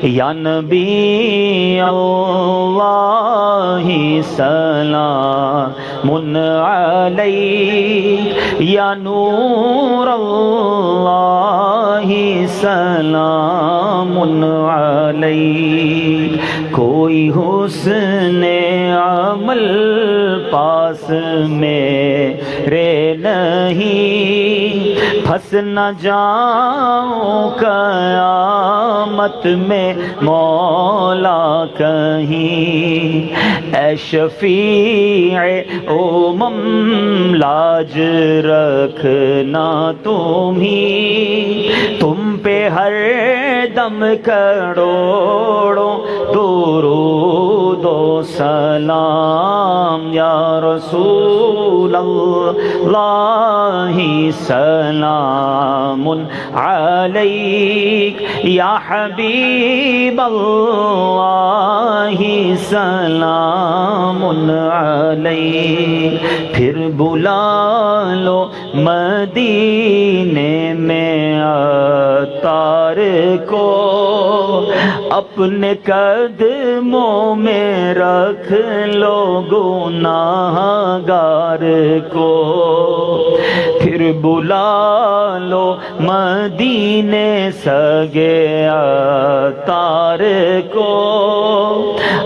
یا نبی اللہ سلام علیک، یا نور اللہ سلام علیک۔ کوئی حسن عمل پاس میرے نہیں، پھنس نہ جاؤں قیامت میں مولا کہیں۔ اے شفیع امم لاج رکھنا تم پہ ہر دم کروڑوں درود و سلام۔ یا رسول اللہ سلام علیک، یا حبیب اللہ سلام علیک۔ پھر بلا لو مدینے میں عطار کو، اپنے قدموں میں رکھ لو گناہگار کو۔ پھر بلا لو مدینے سگے عطار کو،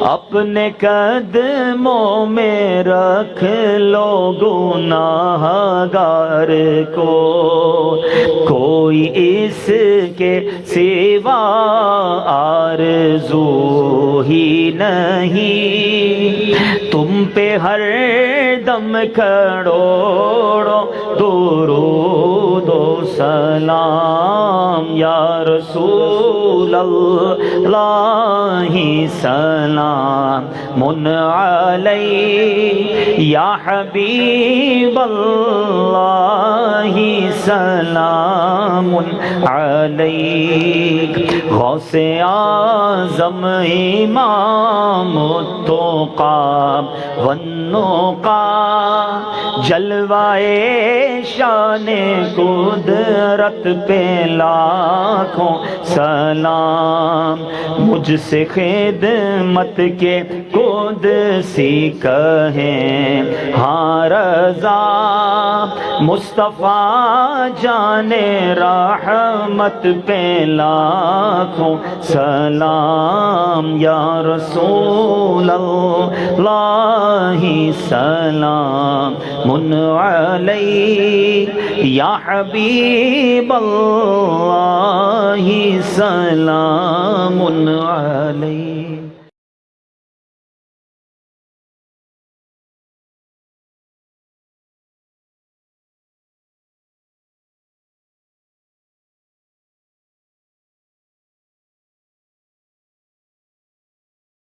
اپنے قدموں میں رکھ لو گناہگار کو۔ کوئی اس کے سوا آرزو ہی نہیں، تم پہ ہر دم کروڑوں درود و سلام۔ یا رسول اللہ سلام علیک، یا حبیب اللہ سلام علیک۔ غوث اعظم امام التقی والنقی، جلوائے شان قدرت پہ لاکھوں سلام۔ مجھ سے خدمت کے قدسی کہیں ہاں رضا، مصطفیٰ جان رحمت پہ لاکھوں سلام۔ یا رسول اللہ سلام علیک، یا حبیب اللہ سلام علیک۔